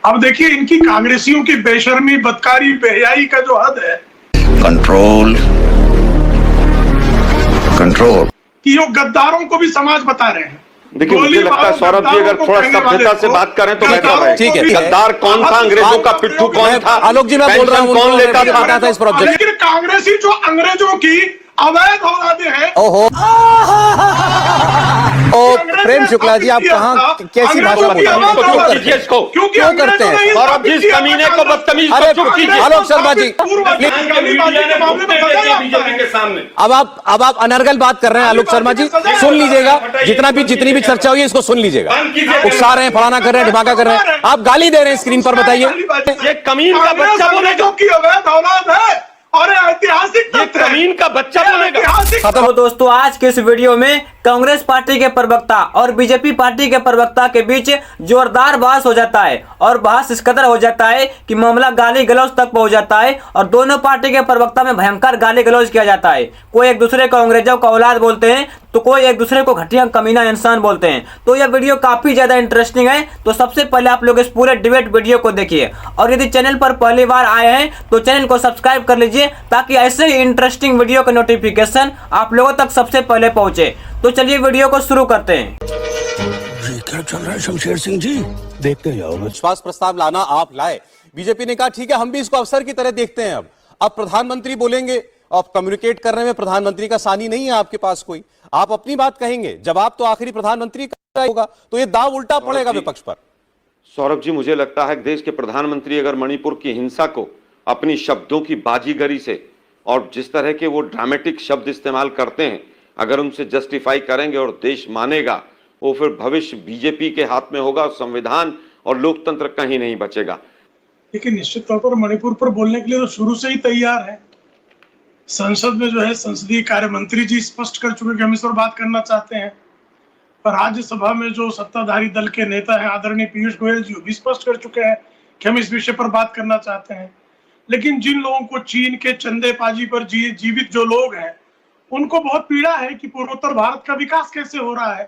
अब देखिए इनकी कांग्रेसियों की बेशर्मी, बदकारी, बेहयाई का जो हद है, कंट्रोल कंट्रोल कि वो गद्दारों को भी समाज बता रहे हैं। देखिए, मुझे लगता है सौरभ जी अगर थोड़ा सभ्यता से बात करें तो बेहतर रहेगा। ठीक है। गद्दार कौन था, अंग्रेजों का पिट्ठू कौन था, आलोक जी मैं बोल रहा हूँ, कौन लेता था इस पर ऑब्जेक्ट। लेकिन कांग्रेसी जो अंग्रेजों की अवैध औलादे हैं, ओहो ओ प्रेम शुक्ला जी, आप कहाँ कैसी भाषा बोल रहे हैं? क्यों करते हैं? सौरभ जी, इस कमीने को बदतमीज अरे को चुप कीजिए। आलोक शर्मा जी, के सामने अब आप अनर्गल बात कर रहे हैं। आलोक शर्मा जी सुन लीजिएगा, जितनी भी चर्चा हुई है इसको सुन लीजिएगा। उकसा रहे हैं, फलाना कर रहे हैं, ढिमाका कर रहे हैं, आप गाली दे रहे हैं स्क्रीन पर। बताइए, ये कमीन का बच्चा बोलेगा की अवैध औलाद है और ऐतिहासिक कमीन का बच्चा बोलेगा। तो दोस्तों, आज के इस वीडियो में कांग्रेस पार्टी के प्रवक्ता और बीजेपी पार्टी के प्रवक्ता के बीच जोरदार बहस हो जाता है और बहस इस कदर हो जाता है कि मामला गाली गलौज तक पहुंच जाता है और दोनों पार्टी के प्रवक्ता में भयंकर गाली गलौज किया जाता है। कोई एक दूसरे को अंग्रेजों का औलाद बोलते हैं तो कोई एक दूसरे को घटिया कमीना इंसान बोलते हैं। तो यह वीडियो काफी ज्यादा इंटरेस्टिंग है। तो सबसे पहले आप लोग इस पूरे डिबेट वीडियो को देखिए और यदि चैनल पर पहली बार आए हैं तो चैनल को सब्सक्राइब कर लीजिए ताकि ऐसे ही इंटरेस्टिंग वीडियो का नोटिफिकेशन आप लोगों तक सबसे पहले पहुंचे। तो चलिए वीडियो को शुरू करते हैं। क्या चल रहा है शमशेर सिंह जी? देखते जाओ। विश्वास प्रस्ताव लाना आप लाए, बीजेपी ने कहा ठीक है हम भी इसको अवसर की तरह देखते हैं। अब प्रधानमंत्री बोलेंगे, अब कम्युनिकेट करने में प्रधानमंत्री का सानी नहीं है आपके पास कोई, आप अपनी बात कहेंगे, जवाब तो आखिरी प्रधानमंत्री का होगा, तो ये दाव उल्टा पड़ेगा विपक्ष पर। सौरभ जी, मुझे लगता है कि देश के प्रधानमंत्री अगर मणिपुर की हिंसा को अपनी शब्दों की बाजीगरी से और जिस तरह के वो ड्रामेटिक शब्द इस्तेमाल करते हैं, अगर उनसे जस्टिफाई करेंगे और देश मानेगा, वो फिर भविष्य बीजेपी के हाथ में होगा। संविधान और लोकतंत्र कहीं नहीं बचेगा। लेकिन निश्चित तौर पर मणिपुर पर बोलने के लिए तो शुरू से ही तैयार है। संसद में जो है संसदीय कार्य मंत्री जी स्पष्ट कर चुके कि हम इस पर बात करना चाहते हैं, पर राज्यसभा में जो सत्ताधारी दल के नेता हैं आदरणीय पीयूष गोयल जी भी स्पष्ट कर चुके हैं कि हम इस विषय पर बात करना चाहते हैं। लेकिन जिन लोगों को चीन के चंदेबाजी पर जीवित जो लोग हैं उनको बहुत पीड़ा है कि पूर्वोत्तर भारत का विकास कैसे हो रहा है,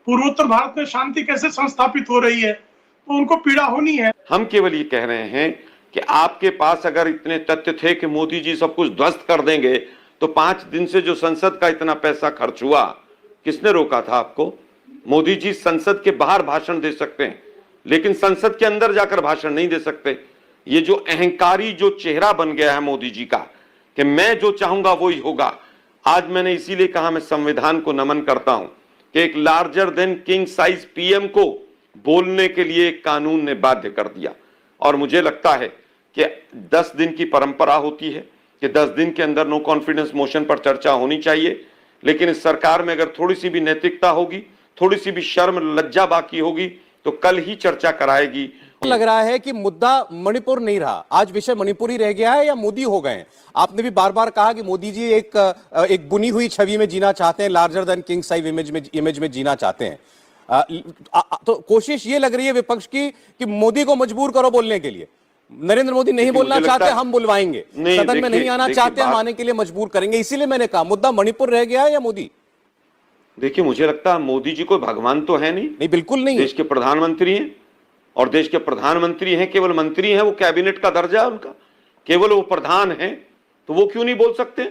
पूर्वोत्तर भारत में शांति कैसे संस्थापित हो रही है, तो उनको पीड़ा होनी है। हम केवल ये कह रहे हैं कि आपके पास अगर इतने तथ्य थे कि मोदी जी सब कुछ ध्वस्त कर देंगे, तो 5 दिन से जो संसद का इतना पैसा खर्च हुआ, किसने रोका था आपको? मोदी जी संसद के बाहर भाषण दे सकते हैं लेकिन संसद के अंदर जाकर भाषण नहीं दे सकते। ये जो अहंकारी जो चेहरा बन गया है मोदी जी का कि मैं जो चाहूंगा वो ही होगा। आज मैंने इसीलिए कहा मैं संविधान को नमन करता हूं कि एक larger than king size PM को बोलने के लिए कानून ने बाध्य कर दिया। और मुझे लगता है कि 10 दिन की परंपरा होती है कि 10 दिन के अंदर नो कॉन्फिडेंस मोशन पर चर्चा होनी चाहिए, लेकिन इस सरकार में अगर थोड़ी सी भी नैतिकता होगी, थोड़ी सी भी शर्म लज्जा बाकी होगी तो कल ही चर्चा कराएगी। लग रहा है कि मुद्दा मणिपुर नहीं रहा, आज विषय मणिपुर ही रह गया है या मोदी हो गए हैं। आपने भी बार बार कहा कि मोदी जी एक बुनी हुई छवि में जीना चाहते हैं, larger than king size image में जीना चाहते हैं। तो कोशिश ये लग रही है विपक्ष की कि मोदी को मजबूर करो बोलने के लिए। नरेंद्र मोदी नहीं बोलना चाहते, हम बुलवाएंगे, सदन में नहीं आना चाहते, हम आने के लिए मजबूर करेंगे। इसीलिए मैंने कहा मुद्दा मणिपुर रह गया है या मोदी? देखिए, मुझे लगता है मोदी जी कोई भगवान तो है नहीं, बिल्कुल नहीं। देश के प्रधानमंत्री हैं और देश के प्रधानमंत्री हैं, केवल मंत्री हैं, वो कैबिनेट का दर्जा है उनका, केवल वो प्रधान हैं, तो वो क्यों नहीं बोल सकते?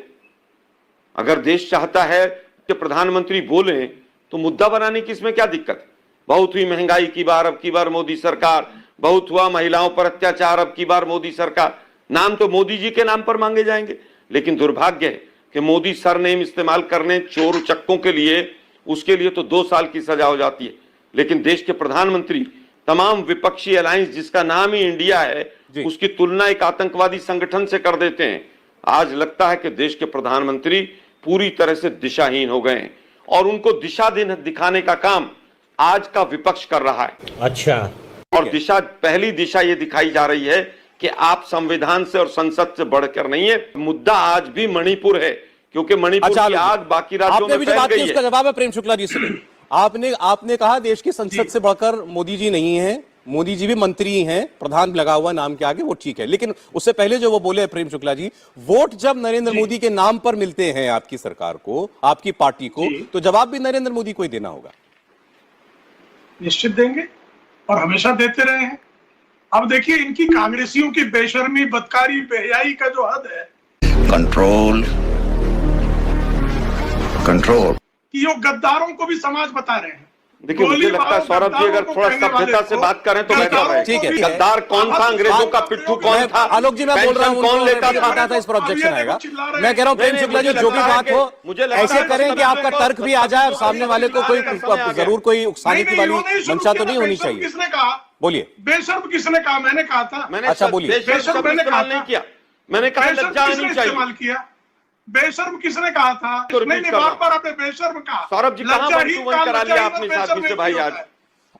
अगर देश चाहता है कि प्रधानमंत्री बोले तो मुद्दा बनाने की इसमें क्या दिक्कत? बहुत हुई महंगाई की बार, अब की बार मोदी सरकार, बहुत हुआ महिलाओं पर अत्याचार, अब की बार मोदी सरकार। नाम तो मोदी जी के नाम पर मांगे जाएंगे, लेकिन दुर्भाग्य है कि मोदी सरनेम इस्तेमाल करने चोर चक्कों के लिए, उसके लिए तो 2 साल की सजा हो जाती है। लेकिन देश के प्रधानमंत्री तमाम विपक्षी अलायंस जिसका नाम ही इंडिया है उसकी तुलना एक आतंकवादी संगठन से कर देते हैं। आज लगता है कि देश के प्रधानमंत्री पूरी तरह से दिशाहीन हो गए हैं और उनको दिशा दिखाने का काम आज का विपक्ष कर रहा है। अच्छा, और पहली दिशा ये दिखाई जा रही है कि आप संविधान से और संसद से बढ़कर नहीं है। मुद्दा आज भी मणिपुर है, क्योंकि मणिपुर की आग बाकी राज्यों में फैल गई है। उसका जवाब है प्रेम शुक्ला जी से। आपने कहा देश की संसद से बढ़कर मोदी जी नहीं है, मोदी जी भी मंत्री हैं, प्रधान लगा हुआ नाम के आगे, वो ठीक है। लेकिन उससे पहले जो वो बोले प्रेम शुक्ला जी, वोट जब नरेंद्र मोदी के नाम पर मिलते हैं आपकी सरकार को, आपकी पार्टी को, तो जवाब भी नरेंद्र मोदी को ही देना होगा। निश्चित देंगे और हमेशा देते रहे हैं। अब देखिए इनकी कांग्रेसियों की बेशर्मी, बदकारी, बेहयाई का जो हद है कंट्रोल कंट्रोल कि वो गद्दारों को भी समाज बता रहे हैं। देखिए मुझे लगता है सौरभ जी अगर थोड़ा सभ्यता से बात करें तो बेहतर है। ठीक है। गद्दार कौन था, अंग्रेजों का पिट्ठू कौन था, आलोक जी मैं बोल रहा हूँ, कौन लेता मुझे पता था इस पर ऑब्जेक्शन आएगा। मैं कह रहा हूँ प्रेम शुक्ला जी जो भी बात हो ऐसे करें कि आपका तर्क भी आ जाए और सामने वाले को कोई जरूर कोई उकसाने की वाली मंशा तो नहीं होनी चाहिए। किसने कहा? बोलिए। बेशर्म किसने कहा? मैंने कहा था। अच्छा, बोलिए। बेशर्म मैंने कहा नहीं किया, मैंने कहा लज्जा किसने नहीं चाहिए। इस्तेमाल किया? बेशर्म किसने कहा था? नहीं, बार-बार आपने बेशर्म कहा। सौरभ जी कहां वन करा लिया आपने इस आदमी से भाई आज।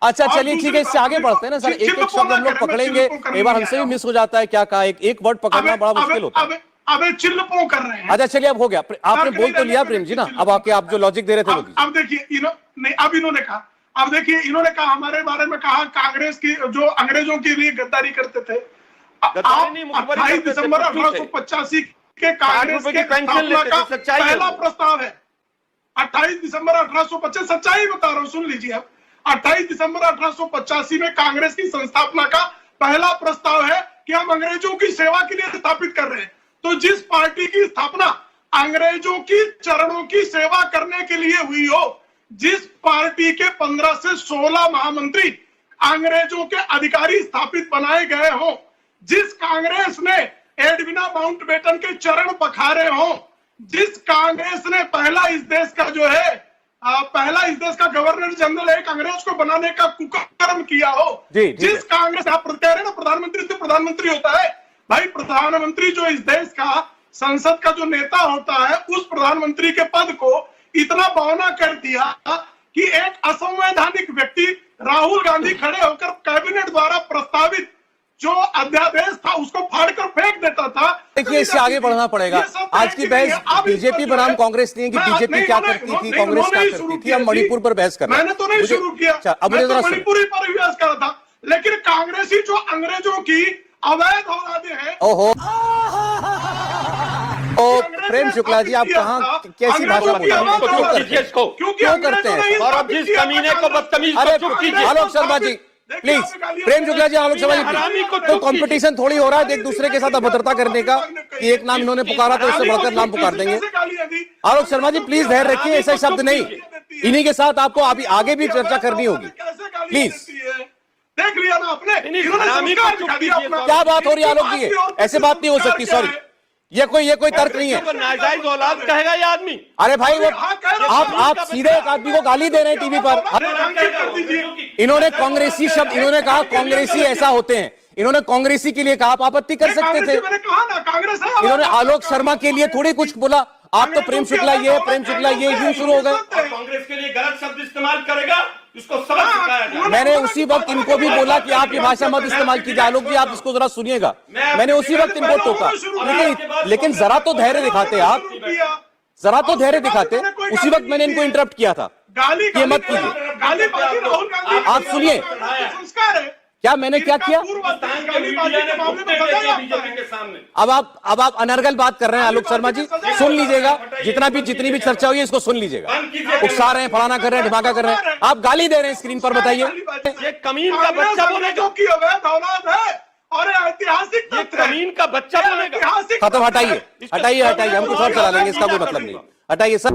अच्छा चलिए ठीक है, इससे आगे बढ़ते हैं ना सर। एक एक शब्द हम लोग पकड़ेंगे, कई बार हमसे भी मिस हो जाता है। क्या कहा, एक वर्ड पकड़ना बड़ा मुश्किल होता है। अबे चिल्लपों कर रहे हैं। अच्छा चलिए अब हो गया, आपने बोल तो लिया प्रेम जी ना, अब आके आप जो लॉजिक दे रहे थे वो दीजिए। अब देखिए अब इन्होंने कहा, अब देखिए इन्होंने कहा हमारे बारे में कहा कांग्रेस की जो अंग्रेजों के लिए गद्दारी करते थे। आप 28 दिसंबर 1885 के कांग्रेस के स्थापना का पहला प्रस्ताव है। 28 दिसंबर 1885, सच्चाई बता रहा हूं, सुन लीजिए आप। 28 दिसंबर 1885 में कांग्रेस की संस्थापना का पहला प्रस्ताव है कि हम अंग्रेजों की सेवा के लिए स्थापित कर रहे हैं। तो जिस पार्टी की स्थापना अंग्रेजों की चरणों की सेवा करने के लिए हुई हो, जिस पार्टी के 15 से 16 महामंत्री अंग्रेजों के अधिकारी स्थापित बनाए गए हो, जिस कांग्रेस ने एडविना माउंटबेटन के चरण पखारे हो, जिस कांग्रेस ने पहला इस देश का गवर्नर जनरल एक अंग्रेज को बनाने का कुकर्म किया हो, जिस कांग्रेस, आप कह रहे हैं ना प्रधानमंत्री से प्रधानमंत्री होता है। भाई प्रधानमंत्री जो इस देश का संसद का जो नेता होता है, उस प्रधानमंत्री के पद को इतना बौना कर दिया कि एक असंवैधानिक व्यक्ति राहुल गांधी खड़े होकर कैबिनेट द्वारा प्रस्तावित जो अध्यादेश था उसको फाड़कर फेंक देता था। देखिए इससे आगे बढ़ना पड़ेगा। आज की बहस बीजेपी बनाम कांग्रेस नहीं है कि बीजेपी क्या करती थी, कांग्रेस क्या करती थी। हम मणिपुर पर बहस कर रहे हैं। मैंने तो नहीं शुरू किया, अब मुझे जरा मणिपुरी पर भी बहस करा था, लेकिन कांग्रेसी जो अंग्रेजों की अवैध औलादे हैं। ओहो प्रेम शुक्ला जी, आप कहाँ कैसी भाषा बोल रहे हैं? क्यों करते हैं? सौरभ जी इस कमीने को बदतमीज अरे चुप कीजिए। आलोक शर्मा जी प्लीज, प्रेम शुक्ला जी, आलोक शर्मा जी, तो कंपटीशन थोड़ी हो रहा है एक दूसरे के साथ अभद्रता करने का कि एक नाम इन्होंने पुकारा तो इससे बढ़कर नाम पुकार देंगे। आलोक शर्मा जी प्लीज धैर्य रखिए, ऐसे शब्द नहीं, इन्हीं के साथ आपको अभी आगे भी चर्चा करनी होगी प्लीज। देख लिया ना आपने, क्या बात हो रही है आलोक जी? ऐसे बात नहीं हो सकती, सॉरी, ये कोई तर्क नहीं है। नाजायज औलाद कहेगा ये आदमी। अरे भाई वो आप सीधे एक आदमी को गाली दे रहे हैं टीवी पर। इन्होंने कांग्रेसी शब्द, इन्होंने कहा कांग्रेसी ऐसा होते हैं, इन्होंने कांग्रेसी के लिए कहा, आप आपत्ति कर सकते थे। इन्होंने आलोक शर्मा के लिए थोड़ी कुछ बोला, आप तो प्रेम शुक्ला ये प्रेम शुक्ला ये यूं शुरू हो गए। कांग्रेस के लिए गलत शब्द इस्तेमाल करेगा, इसको सबक सिखाया जाए। मैंने उसी वक्त इनको भी बोला कि आप ये भाषा मत इस्तेमाल कीजिए। आलोक जी आप इसको जरा सुनिएगा, मैंने उसी वक्त इनको टोका, लेकिन जरा तो धैर्य दिखाते आप, जरा तो धैर्य दिखाते। उसी वक्त मैंने इनको इंटरप्ट किया था, ये मत कीजिए। आप सुनिए संस्कार है क्या मैंने क्या किया। अब आप अनर्गल बात कर रहे हैं आलोक शर्मा जी, सुन लीजिएगा, जितनी भी चर्चा हुई है इसको सुन लीजिएगा। उकसा रहे हैं, फलाना कर रहे हैं, ढिमाका कर रहे हैं, आप गाली दे रहे हैं स्क्रीन पर, बताइए। ये कमीन का बच्चा बोलेगा की अवैध औलाद है और ऐतिहासिक ये कमीन का बच्चा बोलेगा। खत्म, हटाइए हटाइए हटाइए, हम कुछ और चला लेंगे, इसका कोई मतलब नहीं, हटाइए सर।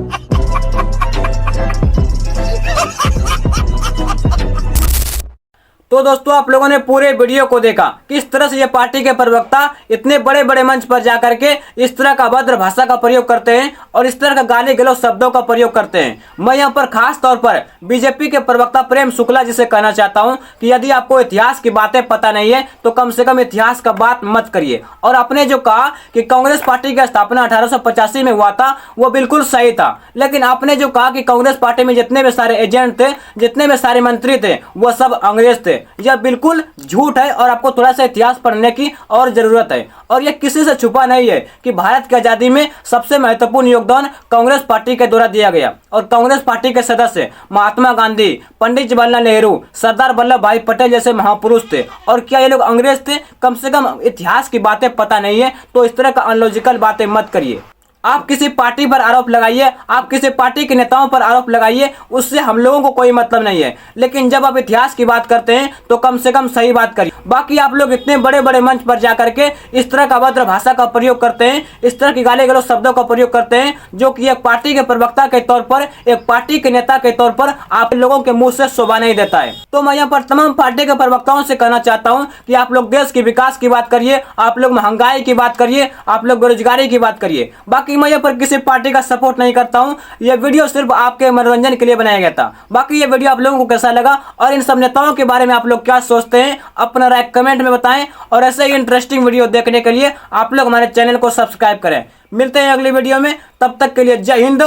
तो दोस्तों आप लोगों ने पूरे वीडियो को देखा किस तरह से ये पार्टी के प्रवक्ता इतने बड़े बड़े मंच पर जाकर के इस तरह का अभद्र भाषा का प्रयोग करते हैं और इस तरह का गाली गलौज शब्दों का प्रयोग करते हैं। मैं यहाँ पर खास तौर पर बीजेपी के प्रवक्ता प्रेम शुक्ला जी से कहना चाहता हूँ कि यदि आपको इतिहास की बातें पता नहीं है तो कम से कम इतिहास का बात मत करिए। और आपने जो कहा कि कांग्रेस पार्टी की स्थापना 1885 में हुआ था वो बिल्कुल सही था, लेकिन आपने जो कहा कि कांग्रेस पार्टी में जितने भी सारे एजेंट थे, जितने भी सारे मंत्री थे, वो सब अंग्रेज थे, यह बिल्कुल झूठ है और आपको थोड़ा सा इतिहास पढ़ने की और जरूरत है। और यह किसी से छुपा नहीं है कि भारत की आजादी में सबसे महत्वपूर्ण योगदान कांग्रेस पार्टी के द्वारा दिया गया और कांग्रेस पार्टी के सदस्य महात्मा गांधी, पंडित जवाहरलाल नेहरू, सरदार वल्लभ भाई पटेल जैसे महापुरुष थे। और क्या ये लोग अंग्रेज थे? कम से कम इतिहास की बातें पता नहीं है तो इस तरह का अनलॉजिकल बातें मत करिए। आप किसी पार्टी पर आरोप लगाइए, आप किसी पार्टी के नेताओं पर आरोप लगाइए, उससे हम लोगों को कोई मतलब नहीं है। लेकिन जब आप इतिहास की बात करते हैं तो कम से कम सही बात करिए। बाकी आप लोग इतने बड़े बड़े मंच पर जाकर के इस तरह का अभद्र भाषा का प्रयोग करते हैं, इस तरह की गाली गलौज शब्दों का प्रयोग करते हैं, जो कि एक पार्टी के प्रवक्ता के तौर पर, एक पार्टी के नेता के तौर पर आप लोगों के मुंह से शोभा नहीं देता है। तो मैं यहाँ पर तमाम पार्टी के प्रवक्ताओं से कहना चाहता हूँ कि आप लोग देश के विकास की बात करिए, आप लोग महंगाई की बात करिए, आप लोग बेरोजगारी की बात करिए। बाकी मैं यहाँ पर किसी पार्टी का सपोर्ट नहीं करता हूँ, यह वीडियो सिर्फ आपके मनोरंजन के लिए बनाया गया था। बाकी ये वीडियो आप लोगों को कैसा लगा और इन सब नेताओं के बारे में आप लोग क्या सोचते हैं, अपना राय कमेंट में बताएं। और ऐसे ही इंटरेस्टिंग वीडियो देखने के लिए आप लोग हमारे चैनल को सब्सक्राइब करें। मिलते हैं अगली वीडियो में, तब तक के लिए जय हिंद।